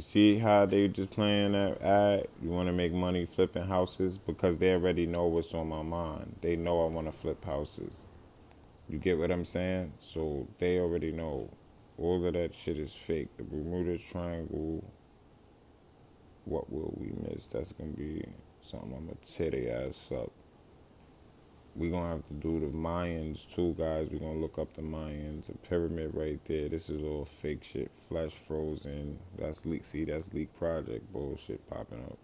You see how they just playing that ad? You want to make money flipping houses because they already know what's on my mind. They know I want to flip houses. You get what I'm saying? So they already know all of that shit is fake. The Bermuda Triangle, what will we miss? That's gonna be something I'm gonna tear their ass up. We gonna have to do the Mayans too, guys. We gonna look up the Mayans. The pyramid right there. This is all fake shit. Flesh frozen. That's leak. See, that's leak project bullshit popping up.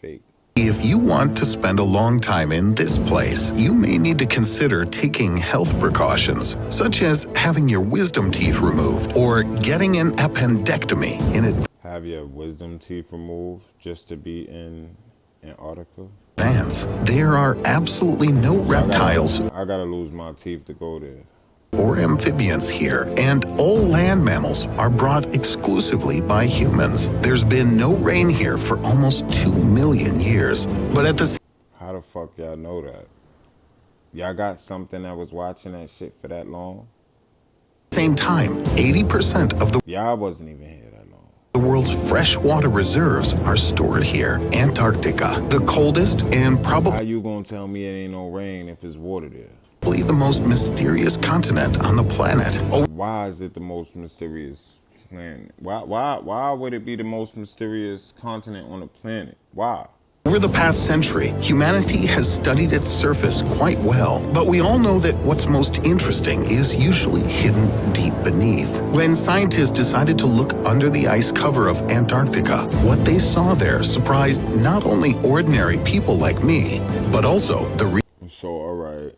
Fake. If you want to spend a long time in this place, you may need to consider taking health precautions, such as having your wisdom teeth removed or getting an appendectomy in Have your wisdom teeth removed just to be in Antarctica? advance. There are absolutely no reptiles I gotta lose my teeth to go there. or amphibians here, and all land mammals are brought exclusively by humans. There's been no rain here for almost 2 million years, but at the How the fuck y'all know that? Y'all got something that was watching that shit for that long? same time, 80% of Y'all wasn't even here that long. the world's freshwater reserves are stored here. Antarctica, the coldest and How probably you gonna tell me it ain't no rain if it's water there? the most mysterious continent on the planet. Why is it the most mysterious planet? Why would it be the most mysterious continent on the planet? Why? Over the past century, humanity has studied its surface quite well, but we all know that what's most interesting is usually hidden deep beneath. When scientists decided to look under the ice cover of Antarctica, what they saw there surprised not only ordinary people like me, but also the So, alright,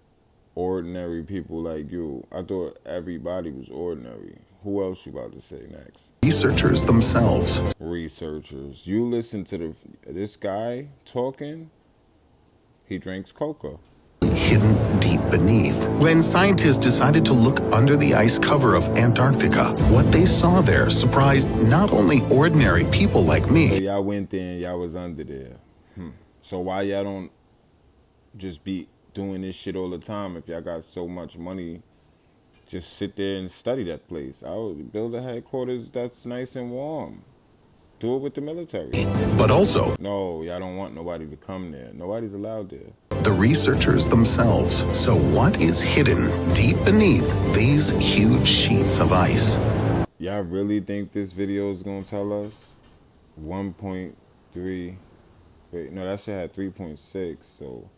ordinary people like you. I thought everybody was ordinary. Who else you about to say next? researchers themselves. Researchers. You listen to this guy talking, he drinks coca. Hidden deep beneath. When scientists decided to look under the ice cover of Antarctica, what they saw there surprised not only ordinary people like So me, y'all went there and y'all was under there. So why y'all don't just be doing this shit all the time if y'all got so much money? Just sit there and study that place. I would build a headquarters that's nice and warm. Do it with the military. but also No, y'all don't want nobody to come there. Nobody's allowed there. the researchers themselves. So what is hidden deep beneath these huge sheets of ice? Y'all really think this video is gonna tell us 1.3? Wait, no, that shit had 3.6. So,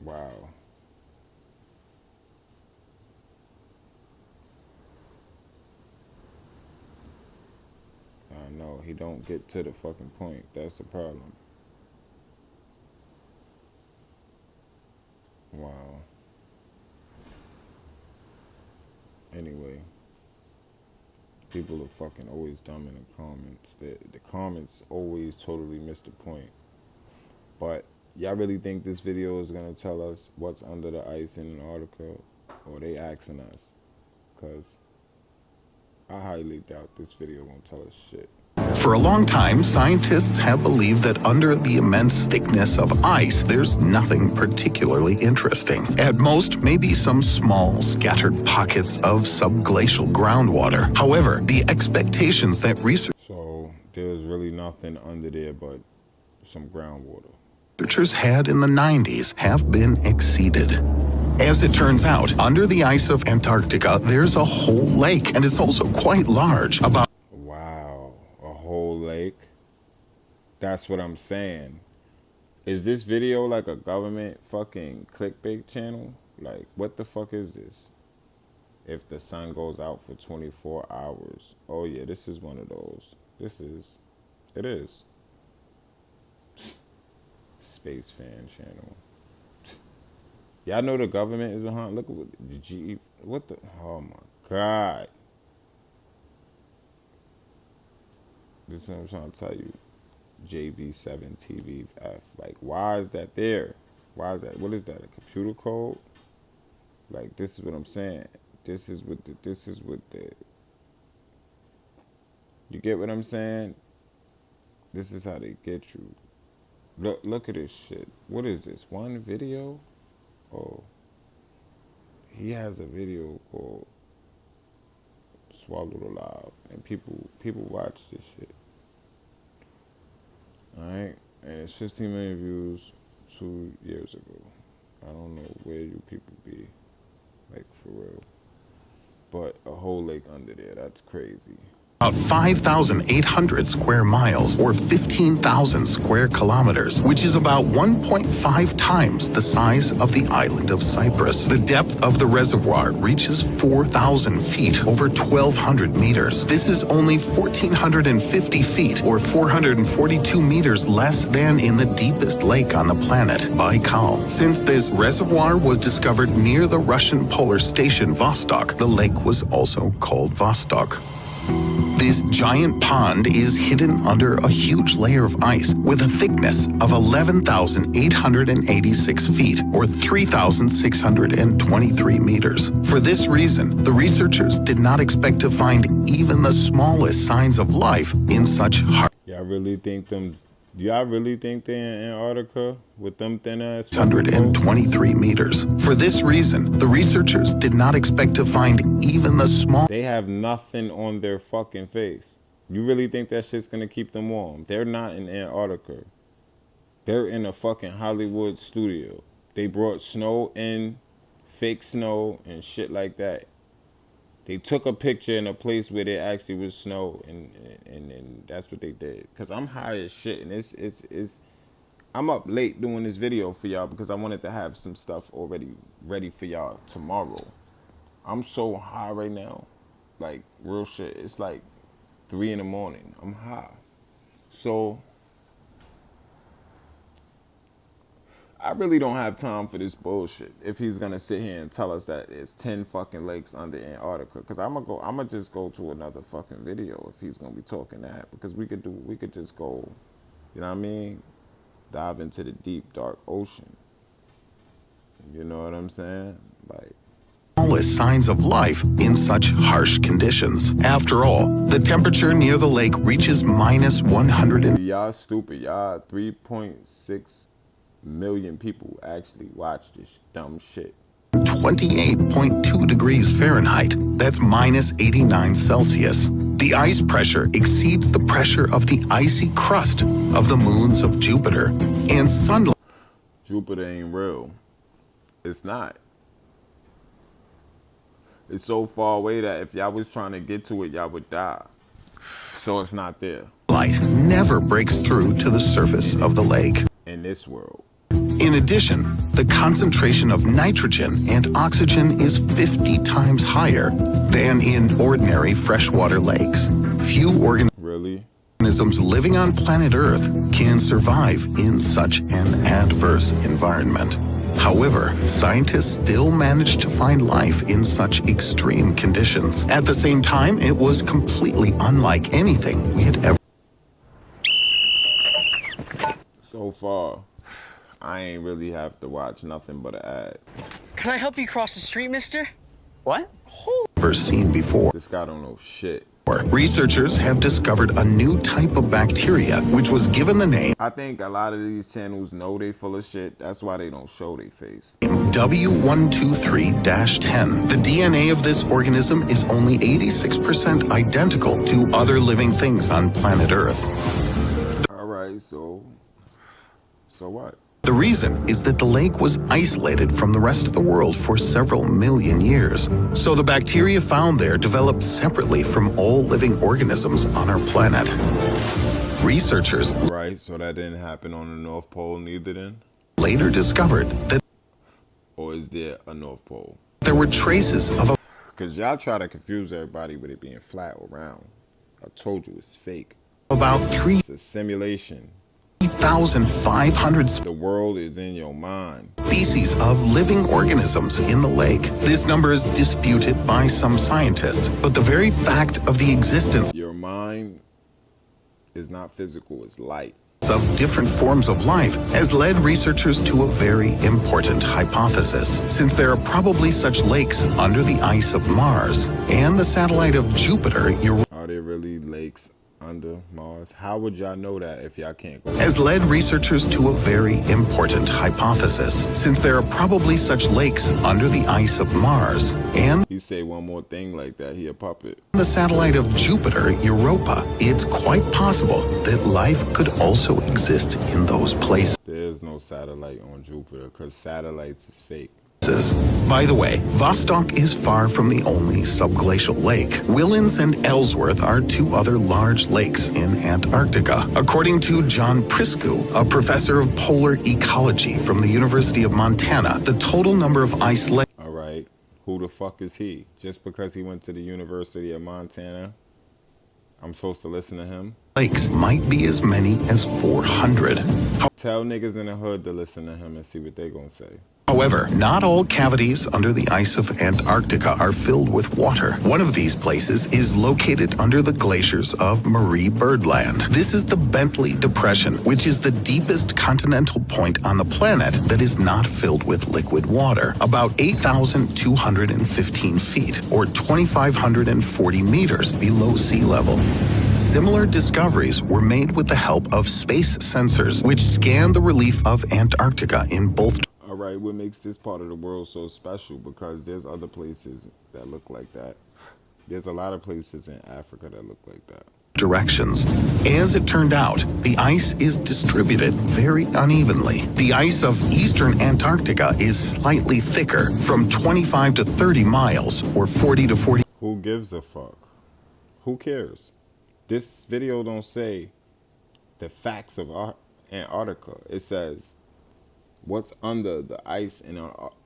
wow. I know he don't get to the fucking point. That's the problem. Wow. Anyway, people are fucking always dumb in the comments. The comments always totally miss the point. But y'all really think this video is gonna tell us what's under the ice in Antarctica, or they asking us? Cause I highly doubt this video gonna tell us shit. For a long time, scientists have believed that under the immense thickness of ice, there's nothing particularly interesting. At most, maybe some small, scattered pockets of subglacial groundwater. However, the expectations that So there's really nothing under there but some groundwater. researchers had in the 90s have been exceeded. As it turns out, under the ice of Antarctica, there's a whole lake, and it's also quite large, about Wow, a whole lake. That's what I'm saying. Is this video like a government fucking clickbait channel? Like, what the fuck is this? If the sun goes out for 24 hours. Oh yeah, this is one of those. It is. Space fan channel. Y'all know the government is behind. Look at what the, oh my God. This is what I'm trying to tell you. JV7TVF. Like, why is that there? Why is that? What is that? A computer code? Like, this is what I'm saying. This is what the, you get what I'm saying? This is how they get you. Look at this shit. What is this? One video? Oh. He has a video called swallowed alive, and people watch this shit. All right, and it's 15 million views 2 years ago. I don't know where you people be, like for real. But a whole lake under there, that's crazy. About 5,800 square miles, or 15,000 square kilometers, which is about 1.5 times the size of the island of Cyprus. The depth of the reservoir reaches 4,000 feet, over 1,200 meters. This is only 1,450 feet, or 442 meters less than in the deepest lake on the planet, Baikal. Since this reservoir was discovered near the Russian polar station Vostok, the lake was also called Vostok. This giant pond is hidden under a huge layer of ice with a thickness of 11,886 feet, or 3,623 meters. For this reason, the researchers did not expect to find even the smallest signs of life in such Y'all really think they're in Antarctica with them thin ass 123 meters. For this reason, the researchers did not expect to find even the small. They have nothing on their fucking face. You really think that shit's gonna keep them warm? They're not in Antarctica. They're in a fucking Hollywood studio. They brought snow in, fake snow and shit like that. They took a picture in a place where there actually was snow, and that's what they did. Cause I'm high as shit, and it's I'm up late doing this video for y'all because I wanted to have some stuff already ready for y'all tomorrow. I'm so high right now, like real shit. It's like 3 in the morning. I'm high, so I really don't have time for this bullshit. If he's gonna sit here and tell us that it's 10 fucking lakes under Antarctica, because I'ma just go to another fucking video if he's gonna be talking that, because we could just go, you know what I mean, dive into the deep dark ocean. You know what I'm saying? Like, smallest signs of life in such harsh conditions. After all, the temperature near the lake reaches minus 100. Y'all stupid. Y'all 3.6 million people actually watch this dumb shit. 28.2 degrees Fahrenheit. That's minus 89 Celsius. The ice pressure exceeds the pressure of the icy crust of the moons of Jupiter. And sunlight. Jupiter ain't real. It's not. It's so far away that if y'all was trying to get to it, y'all would die. So it's not there. Light never breaks through to the surface of the lake. In this world. In addition, the concentration of nitrogen and oxygen is 50 times higher than in ordinary freshwater lakes. Few organisms living on planet Earth can survive in such an adverse environment. However, scientists still managed to find life in such extreme conditions. At the same time, it was completely unlike anything we had ever. So far, I ain't really have to watch nothing but an ad. Can I help you cross the street, mister? What? Ever seen before. This guy don't know shit. Researchers have discovered a new type of bacteria, which was given the name. I think a lot of these channels know they full of shit. That's why they don't show their face. W123-10. The DNA of this organism is only 86% identical to other living things on planet Earth. All right, so what? The reason is that the lake was isolated from the rest of the world for several million years. So the bacteria found there developed separately from all living organisms on our planet. Researchers Right, so that didn't happen on the North Pole neither then? later discovered that Or is there a North Pole? there were traces of a Because y'all try to confuse everybody with it being flat or round. I told you it's fake. about It's a simulation. 3,500 The world is in your mind. species of living organisms in the lake. This number is disputed by some scientists, but the very fact of the existence Your mind is not physical, it's light. of different forms of life has led researchers to a very important hypothesis. Since there are probably such lakes under the ice of Mars and the satellite of Jupiter, Are there really lakes under Mars. How would y'all know that if y'all can't go? Has led researchers to a very important hypothesis, since there are probably such lakes under the ice of Mars and He say one more thing like that, he a puppet. the satellite of Jupiter, Europa. It's quite possible that life could also exist in those places. There is no satellite on Jupiter because satellites is fake. By the way, Vostok is far from the only subglacial lake. Willans and Ellsworth are two other large lakes in Antarctica. According to John Priscu, a professor of polar ecology from the University of Montana, the total number of ice lakes All right, who the fuck is he? Just because he went to the University of Montana, I'm supposed to listen to him? might be as many as 400. Tell niggas in the hood to listen to him and see what they gonna say. However, not all cavities under the ice of Antarctica are filled with water. One of these places is located under the glaciers of Marie Byrd Land. This is the Bentley Depression, which is the deepest continental point on the planet that is not filled with liquid water, about 8,215 feet, or 2,540 meters below sea level. Similar discoveries were made with the help of space sensors, which scan the relief of Antarctica in both All right, what makes this part of the world so special? Because there's other places that look like that. There's a lot of places in Africa that look like that. directions. As it turned out, the ice is distributed very unevenly. The ice of eastern Antarctica is slightly thicker, from 25 to 30 miles, or 40 to 40. Who gives a fuck? Who cares? This video don't say the facts of Antarctica. It says what's under the ice in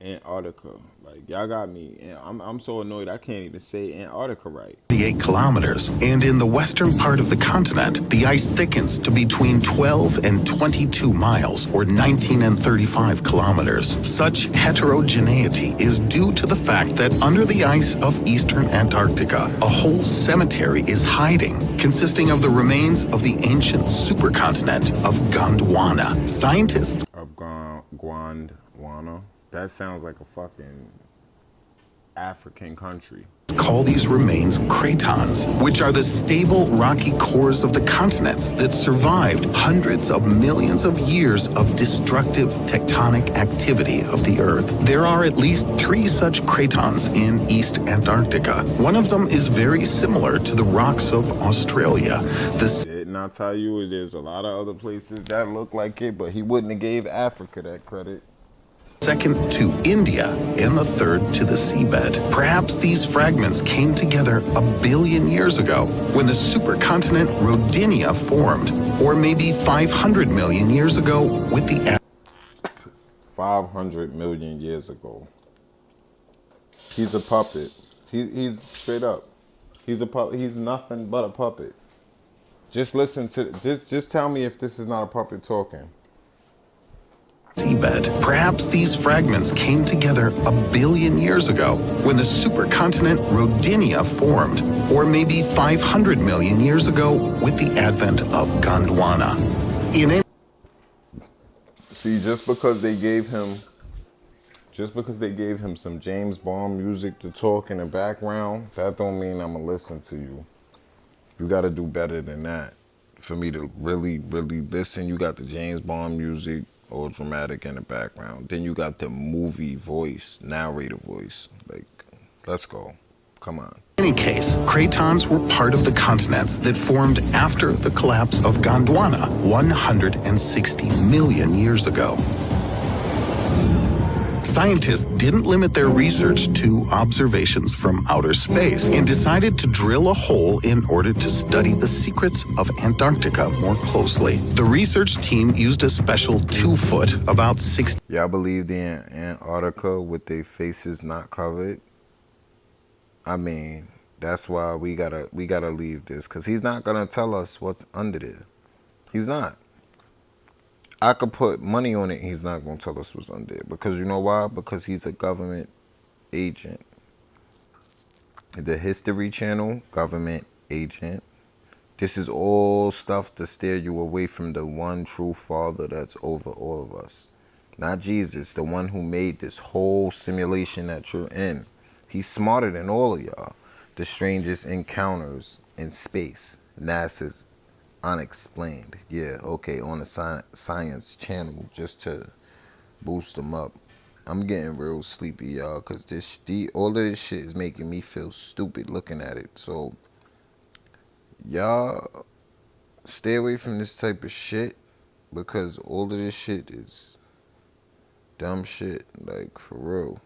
Antarctica. Like, y'all got me. And I'm so annoyed I can't even say Antarctica right. 48 kilometers, and in the western part of the continent, the ice thickens to between 12 and 22 miles, or 19 and 35 kilometers. Such heterogeneity is due to the fact that under the ice of eastern Antarctica, a whole cemetery is hiding, consisting of the remains of the ancient supercontinent of Gondwana. Scientists Of Gondwana. That sounds like a fucking African country. call these remains cratons, which are the stable rocky cores of the continents that survived hundreds of millions of years of destructive tectonic activity of the Earth. There are at least 3 such cratons in East Antarctica. One of them is very similar to the rocks of Australia. Didn't I tell you there's a lot of other places that look like it, but he wouldn't have gave Africa that credit. Second to India, and the third to the seabed. Perhaps these fragments came together a billion years ago when the supercontinent Rodinia formed, or maybe 500 million years ago with the 500 million years ago. He's a puppet. He's straight up. He's a puppet. He's nothing but a puppet. Just listen to, just tell me if this is not a puppet talking. seabed. Perhaps these fragments came together a billion years ago when the supercontinent Rodinia formed, or maybe 500 million years ago with the advent of Gondwana. See, just because they gave him some James Bond music to talk in the background, that don't mean I'm gonna listen to you. You gotta do better than that. For me to really, really listen, you got the James Bond music, all dramatic in the background. Then you got the movie voice, narrator voice. Like, let's go. Come on. In any case, cratons were part of the continents that formed after the collapse of Gondwana 160 million years ago. Scientists didn't limit their research to observations from outer space and decided to drill a hole in order to study the secrets of Antarctica more closely. The research team used a special 2-foot, about 60 Y'all believe the Antarctica with their faces not covered? I mean, that's why we gotta leave this, because he's not gonna tell us what's under there. He's not. I could put money on it, he's not going to tell us what's under there. Because you know why? Because he's a government agent. The History Channel, government agent. This is all stuff to steer you away from the one true Father that's over all of us. Not Jesus, the one who made this whole simulation that you're in. He's smarter than all of y'all. The strangest encounters in space. NASA's unexplained. Yeah, okay, on the science channel just to boost them up. I'm getting real sleepy, y'all, cause all of this shit is making me feel stupid looking at it. So y'all stay away from this type of shit because all of this shit is dumb shit, like for real.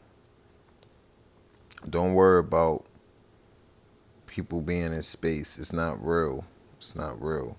Don't worry about people being in space. It's not real. It's not real.